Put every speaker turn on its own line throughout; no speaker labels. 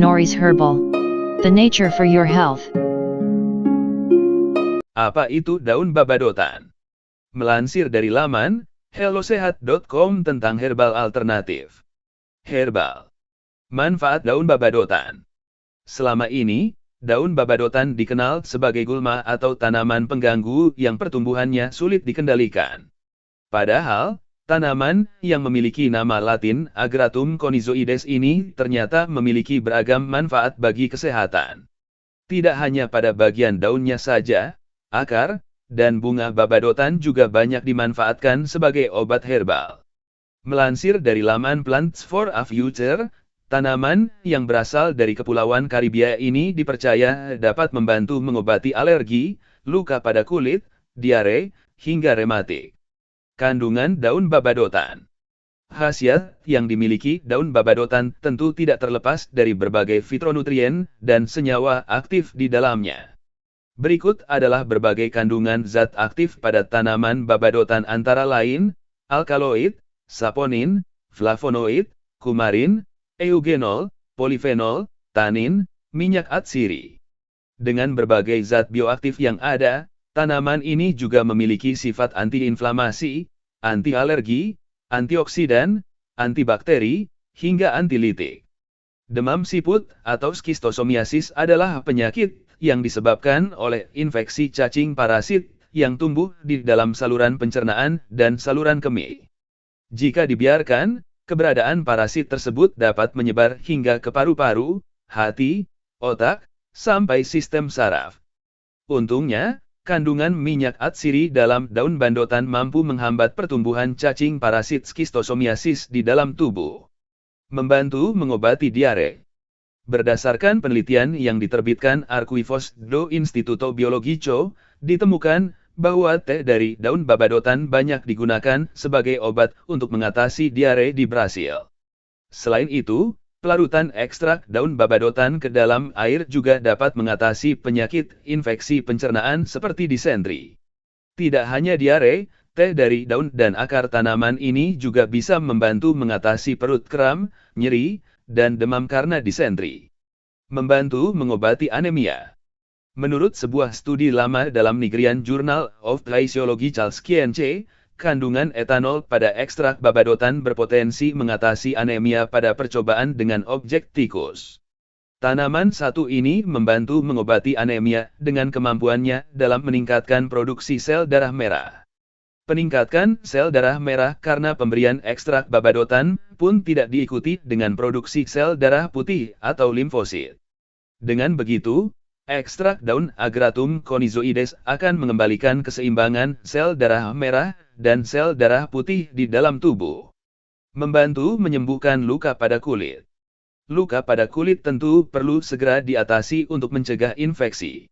Noris Herbal. The nature for your health.
Apa itu daun babadotan? Melansir dari laman hellosehat.com tentang herbal alternatif. Herbal. Manfaat daun babadotan. Selama ini, daun babadotan dikenal sebagai gulma atau tanaman pengganggu yang pertumbuhannya sulit dikendalikan. Padahal, tanaman yang memiliki nama Latin Agratum conizoides ini ternyata memiliki beragam manfaat bagi kesehatan. Tidak hanya pada bagian daunnya saja, akar dan bunga babadotan juga banyak dimanfaatkan sebagai obat herbal. Melansir dari laman Plants for a Future, tanaman yang berasal dari Kepulauan Karibia ini dipercaya dapat membantu mengobati alergi, luka pada kulit, diare, hingga rematik. Kandungan daun babadotan. Khasiat yang dimiliki daun babadotan tentu tidak terlepas dari berbagai fitonutrien dan senyawa aktif di dalamnya. Berikut adalah berbagai kandungan zat aktif pada tanaman babadotan antara lain, alkaloid, saponin, flavonoid, kumarin, eugenol, polifenol, tanin, minyak atsiri. Dengan berbagai zat bioaktif yang ada, tanaman ini juga memiliki sifat antiinflamasi, anti-alergi, antioksidan, antibakteri, hingga antilitik. Demam siput atau skistosomiasis adalah penyakit yang disebabkan oleh infeksi cacing parasit yang tumbuh di dalam saluran pencernaan dan saluran kemih. Jika dibiarkan, keberadaan parasit tersebut dapat menyebar hingga ke paru-paru, hati, otak, sampai sistem saraf. Untungnya, kandungan minyak atsiri dalam daun bandotan mampu menghambat pertumbuhan cacing parasit skistosomiasis di dalam tubuh. Membantu mengobati diare. Berdasarkan penelitian yang diterbitkan Arquivos do Instituto Biologico, ditemukan bahwa teh dari daun babadotan banyak digunakan sebagai obat untuk mengatasi diare di Brasil. Selain itu, pelarutan ekstrak daun babadotan ke dalam air juga dapat mengatasi penyakit infeksi pencernaan seperti disentri. Tidak hanya diare, teh dari daun dan akar tanaman ini juga bisa membantu mengatasi perut kram, nyeri, dan demam karena disentri. Membantu mengobati anemia. Menurut sebuah studi lama dalam Nigerian Journal of Physiological Science, kandungan etanol pada ekstrak babadotan berpotensi mengatasi anemia pada percobaan dengan objek tikus. Tanaman satu ini membantu mengobati anemia dengan kemampuannya dalam meningkatkan produksi sel darah merah. Peningkatan sel darah merah karena pemberian ekstrak babadotan pun tidak diikuti dengan produksi sel darah putih atau limfosit. Dengan begitu, ekstrak daun Agratum conizoides akan mengembalikan keseimbangan sel darah merah dan sel darah putih di dalam tubuh. Membantu menyembuhkan luka pada kulit. Luka pada kulit tentu perlu segera diatasi untuk mencegah infeksi.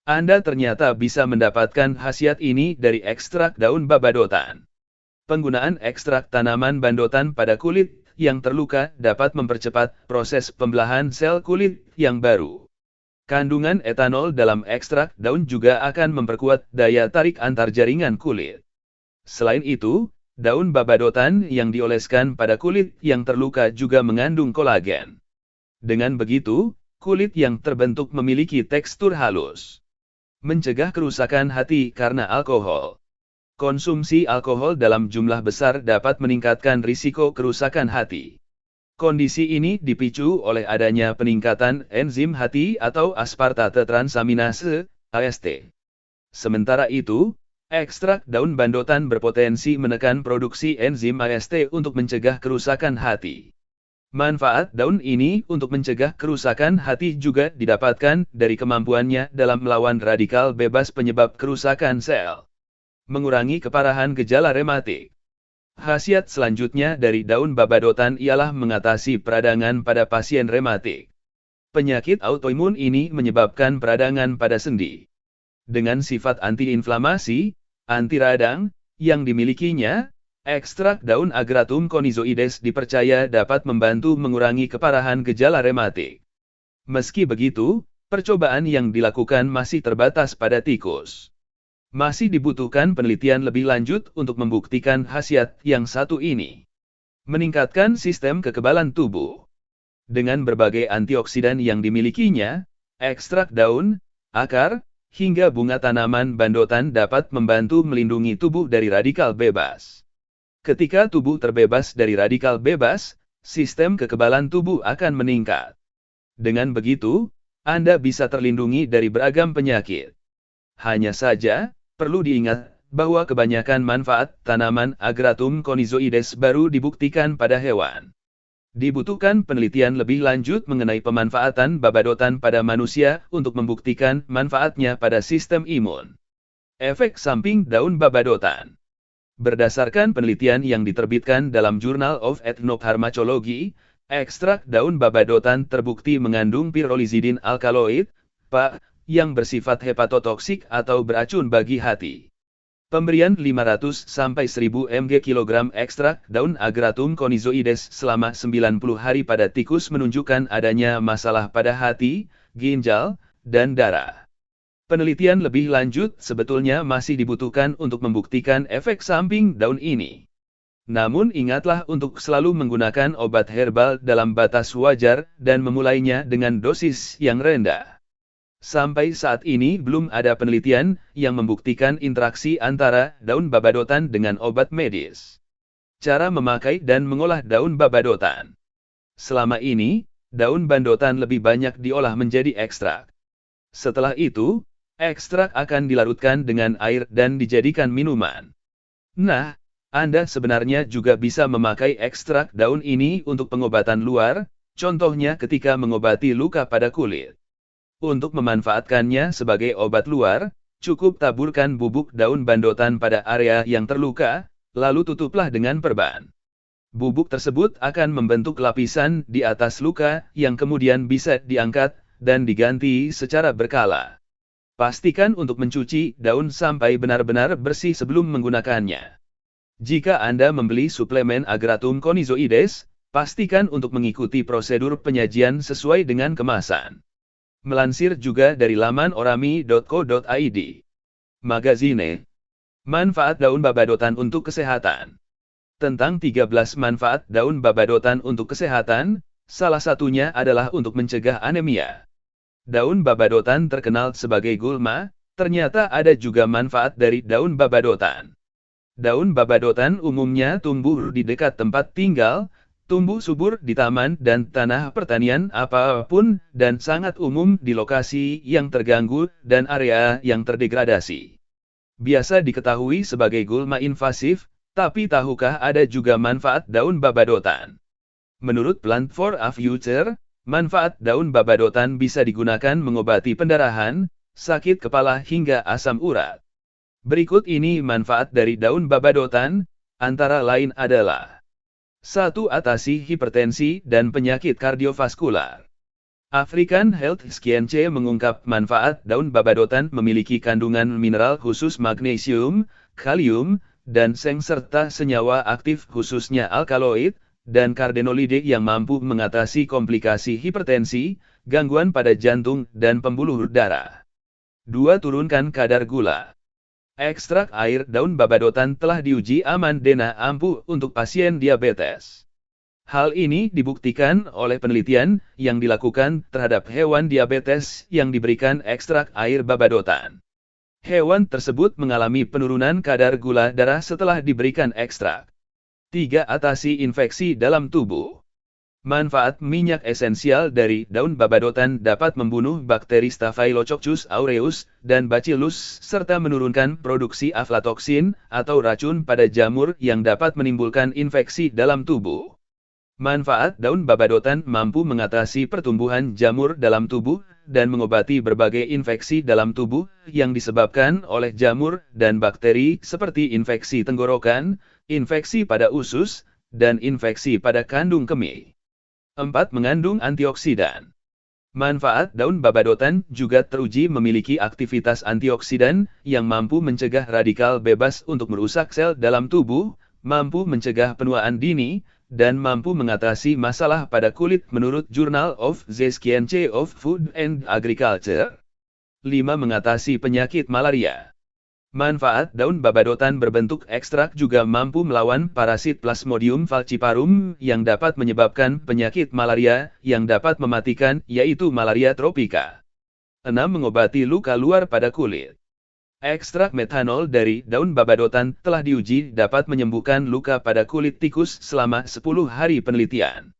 Anda ternyata bisa mendapatkan khasiat ini dari ekstrak daun babadotan. Penggunaan ekstrak tanaman bandotan pada kulit yang terluka dapat mempercepat proses pembelahan sel kulit yang baru. Kandungan etanol dalam ekstrak daun juga akan memperkuat daya tarik antar jaringan kulit. Selain itu, daun babadotan yang dioleskan pada kulit yang terluka juga mengandung kolagen. Dengan begitu, kulit yang terbentuk memiliki tekstur halus. Mencegah kerusakan hati karena alkohol. Konsumsi alkohol dalam jumlah besar dapat meningkatkan risiko kerusakan hati. Kondisi ini dipicu oleh adanya peningkatan enzim hati atau aspartate transaminase, AST. Sementara itu, ekstrak daun bandotan berpotensi menekan produksi enzim AST untuk mencegah kerusakan hati. Manfaat daun ini untuk mencegah kerusakan hati juga didapatkan dari kemampuannya dalam melawan radikal bebas penyebab kerusakan sel. Mengurangi keparahan gejala rematik. Khasiat selanjutnya dari daun babadotan ialah mengatasi peradangan pada pasien rematik. Penyakit autoimun ini menyebabkan peradangan pada sendi. Dengan sifat antiinflamasi, anti radang, yang dimilikinya, ekstrak daun Agratum conizoides dipercaya dapat membantu mengurangi keparahan gejala rematik. Meski begitu, percobaan yang dilakukan masih terbatas pada tikus. Masih dibutuhkan penelitian lebih lanjut untuk membuktikan khasiat yang satu ini. Meningkatkan sistem kekebalan tubuh. Dengan berbagai antioksidan yang dimilikinya, ekstrak daun, akar, hingga bunga tanaman bandotan dapat membantu melindungi tubuh dari radikal bebas. Ketika tubuh terbebas dari radikal bebas, sistem kekebalan tubuh akan meningkat. Dengan begitu, Anda bisa terlindungi dari beragam penyakit. Hanya saja, perlu diingat bahwa kebanyakan manfaat tanaman Agratum conizoides baru dibuktikan pada hewan. Dibutuhkan penelitian lebih lanjut mengenai pemanfaatan babadotan pada manusia untuk membuktikan manfaatnya pada sistem imun. Efek samping daun babadotan. Berdasarkan penelitian yang diterbitkan dalam Journal of Ethnopharmacology, ekstrak daun babadotan terbukti mengandung pyrrolizidin alkaloid, PA, yang bersifat hepatotoksik atau beracun bagi hati. Pemberian 500-1000 mg kilogram ekstrak daun Agratum conizoides selama 90 hari pada tikus menunjukkan adanya masalah pada hati, ginjal, dan darah. Penelitian lebih lanjut sebetulnya masih dibutuhkan untuk membuktikan efek samping daun ini. Namun ingatlah untuk selalu menggunakan obat herbal dalam batas wajar dan memulainya dengan dosis yang rendah. Sampai saat ini belum ada penelitian yang membuktikan interaksi antara daun babadotan dengan obat medis. Cara memakai dan mengolah daun babadotan. Selama ini, daun bandotan lebih banyak diolah menjadi ekstrak. Setelah itu, ekstrak akan dilarutkan dengan air dan dijadikan minuman. Nah, Anda sebenarnya juga bisa memakai ekstrak daun ini untuk pengobatan luar, contohnya ketika mengobati luka pada kulit. Untuk memanfaatkannya sebagai obat luar, cukup taburkan bubuk daun bandotan pada area yang terluka, lalu tutuplah dengan perban. Bubuk tersebut akan membentuk lapisan di atas luka yang kemudian bisa diangkat dan diganti secara berkala. Pastikan untuk mencuci daun sampai benar-benar bersih sebelum menggunakannya. Jika Anda membeli suplemen Agratum conizoides, pastikan untuk mengikuti prosedur penyajian sesuai dengan kemasan. Melansir juga dari laman orami.co.id. Magazine. Manfaat daun babadotan untuk kesehatan. Tentang 13 manfaat daun babadotan untuk kesehatan, salah satunya adalah untuk mencegah anemia. Daun babadotan terkenal sebagai gulma, ternyata ada juga manfaat dari daun babadotan. Daun babadotan umumnya tumbuh di dekat tempat tinggal, tumbuh subur di taman dan tanah pertanian apapun, dan sangat umum di lokasi yang terganggu dan area yang terdegradasi. Biasa diketahui sebagai gulma invasif, tapi tahukah ada juga manfaat daun babadotan? Menurut Plant for a Future, manfaat daun babadotan bisa digunakan mengobati pendarahan, sakit kepala hingga asam urat. Berikut ini manfaat dari daun babadotan, antara lain adalah 1. Atasi hipertensi dan penyakit kardiovaskular. African Health Science mengungkap manfaat daun babadotan memiliki kandungan mineral khusus magnesium, kalium, dan seng serta senyawa aktif khususnya alkaloid dan kardenolide yang mampu mengatasi komplikasi hipertensi, gangguan pada jantung dan pembuluh darah. 2. Turunkan kadar gula. Ekstrak air daun babadotan telah diuji aman dan ampuh untuk pasien diabetes. Hal ini dibuktikan oleh penelitian yang dilakukan terhadap hewan diabetes yang diberikan ekstrak air babadotan. Hewan tersebut mengalami penurunan kadar gula darah setelah diberikan ekstrak. 3. Atasi infeksi dalam tubuh. Manfaat minyak esensial dari daun babadotan dapat membunuh bakteri Staphylococcus aureus dan Bacillus serta menurunkan produksi aflatoksin atau racun pada jamur yang dapat menimbulkan infeksi dalam tubuh. Manfaat daun babadotan mampu mengatasi pertumbuhan jamur dalam tubuh dan mengobati berbagai infeksi dalam tubuh yang disebabkan oleh jamur dan bakteri seperti infeksi tenggorokan, infeksi pada usus, dan infeksi pada kandung kemih. 4. Mengandung antioksidan. Manfaat daun babadotan juga teruji memiliki aktivitas antioksidan yang mampu mencegah radikal bebas untuk merusak sel dalam tubuh, mampu mencegah penuaan dini, dan mampu mengatasi masalah pada kulit menurut Journal of the Science of Food and Agriculture. 5. Mengatasi penyakit malaria. Manfaat daun babadotan berbentuk ekstrak juga mampu melawan parasit Plasmodium falciparum yang dapat menyebabkan penyakit malaria yang dapat mematikan, yaitu malaria tropika. 6. Mengobati luka luar pada kulit. Ekstrak metanol dari daun babadotan telah diuji dapat menyembuhkan luka pada kulit tikus selama 10 hari penelitian.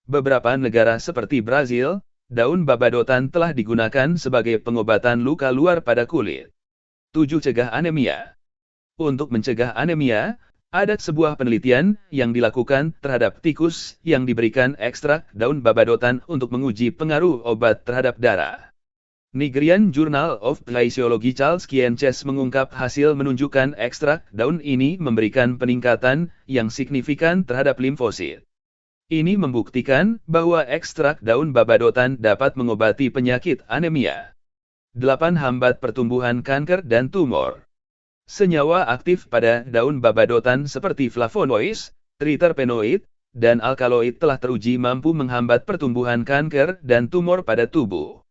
Beberapa negara seperti Brazil, daun babadotan telah digunakan sebagai pengobatan luka luar pada kulit. 7. Cegah anemia. Untuk mencegah anemia, ada sebuah penelitian yang dilakukan terhadap tikus yang diberikan ekstrak daun babadotan untuk menguji pengaruh obat terhadap darah. Nigerian Journal of Physiology Charles Kienches mengungkap hasil menunjukkan ekstrak daun ini memberikan peningkatan yang signifikan terhadap limfosit. Ini membuktikan bahwa ekstrak daun babadotan dapat mengobati penyakit anemia. 8. Hambat pertumbuhan kanker dan tumor. Senyawa aktif pada daun babadotan seperti flavonoids, triterpenoid, dan alkaloid telah teruji mampu menghambat pertumbuhan kanker dan tumor pada tubuh.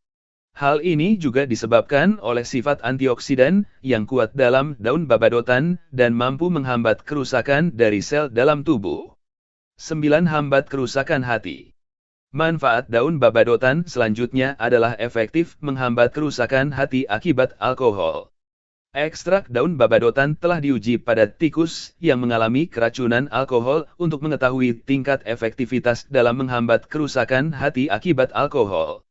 Hal ini juga disebabkan oleh sifat antioksidan yang kuat dalam daun babadotan dan mampu menghambat kerusakan dari sel dalam tubuh. 9. Hambat kerusakan hati. Manfaat daun babadotan selanjutnya adalah efektif menghambat kerusakan hati akibat alkohol. Ekstrak daun babadotan telah diuji pada tikus yang mengalami keracunan alkohol untuk mengetahui tingkat efektivitas dalam menghambat kerusakan hati akibat alkohol.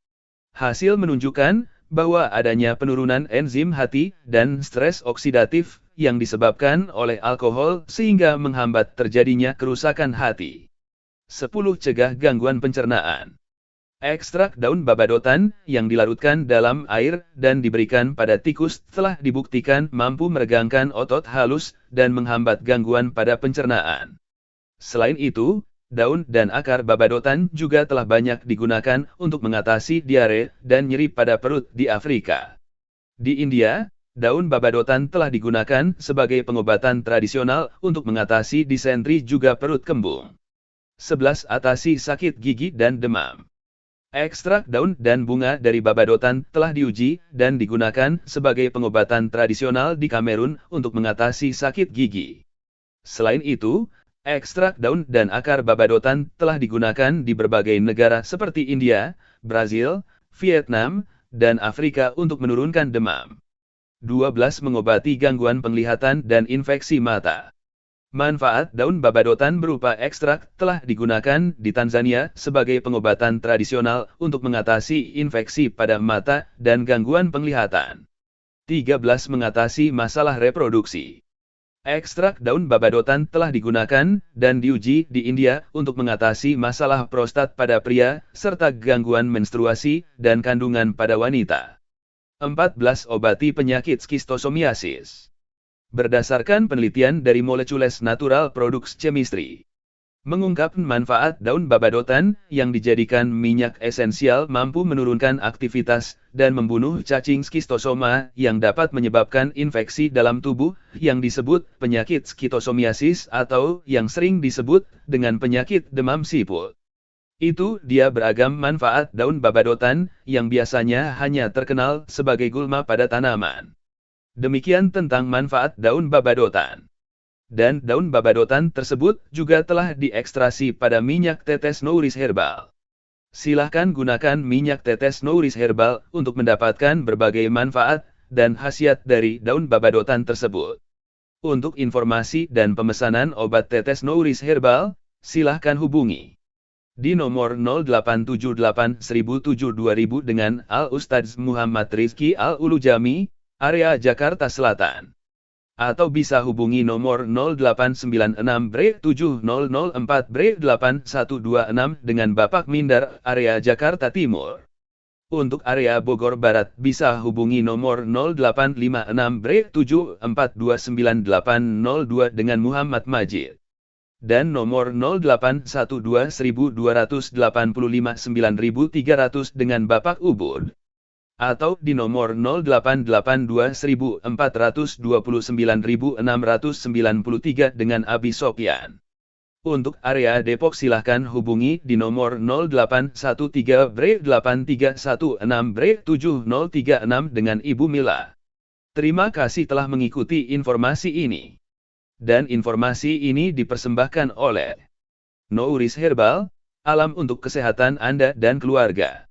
Hasil menunjukkan bahwa adanya penurunan enzim hati dan stres oksidatif yang disebabkan oleh alkohol sehingga menghambat terjadinya kerusakan hati. 10. Cegah gangguan pencernaan. Ekstrak daun babadotan yang dilarutkan dalam air dan diberikan pada tikus telah dibuktikan mampu meregangkan otot halus dan menghambat gangguan pada pencernaan. Selain itu, daun dan akar babadotan juga telah banyak digunakan untuk mengatasi diare dan nyeri pada perut di Afrika. Di India, daun babadotan telah digunakan sebagai pengobatan tradisional untuk mengatasi disentri juga perut kembung. 11. Atasi sakit gigi dan demam. Ekstrak daun dan bunga dari babadotan telah diuji dan digunakan sebagai pengobatan tradisional di Kamerun untuk mengatasi sakit gigi. Selain itu, ekstrak daun dan akar babadotan telah digunakan di berbagai negara seperti India, Brazil, Vietnam, dan Afrika untuk menurunkan demam. 12. Mengobati gangguan penglihatan dan infeksi mata. Manfaat daun babadotan berupa ekstrak telah digunakan di Tanzania sebagai pengobatan tradisional untuk mengatasi infeksi pada mata dan gangguan penglihatan. 13. Mengatasi masalah reproduksi. Ekstrak daun babadotan telah digunakan dan diuji di India untuk mengatasi masalah prostat pada pria, serta gangguan menstruasi dan kandungan pada wanita. 14. Obati penyakit skistosomiasis. Berdasarkan penelitian dari Molecules Natural Products Chemistry, mengungkap manfaat daun babadotan yang dijadikan minyak esensial mampu menurunkan aktivitas dan membunuh cacing skistosoma yang dapat menyebabkan infeksi dalam tubuh yang disebut penyakit skitosomiasis atau yang sering disebut dengan penyakit demam siput. Itu dia beragam manfaat daun babadotan yang biasanya hanya terkenal sebagai gulma pada tanaman. Demikian tentang manfaat daun babadotan. Dan daun babadotan tersebut juga telah diekstrasi pada minyak tetes Nourish Herbal. Silahkan gunakan minyak tetes Nourish Herbal untuk mendapatkan berbagai manfaat dan khasiat dari daun babadotan tersebut. Untuk informasi dan pemesanan obat tetes Nourish Herbal, silahkan hubungi di nomor 08781007-2000 dengan Al-Ustadz Muhammad Rizky Al-Ulujami, area Jakarta Selatan. Atau bisa hubungi nomor 0896-7004-8126 dengan Bapak Mindar, area Jakarta Timur. Untuk area Bogor Barat bisa hubungi nomor 0856-7429-802 dengan Muhammad Majid. Dan nomor 0812-1285-9300 dengan Bapak Ubud. Atau di nomor 0882-429-693 dengan Abi Sopyan. Untuk area Depok silahkan hubungi di nomor 0813-8316-7036 dengan Ibu Mila. Terima kasih telah mengikuti informasi ini. Dan informasi ini dipersembahkan oleh Nouris Herbal, alam untuk kesehatan Anda dan keluarga.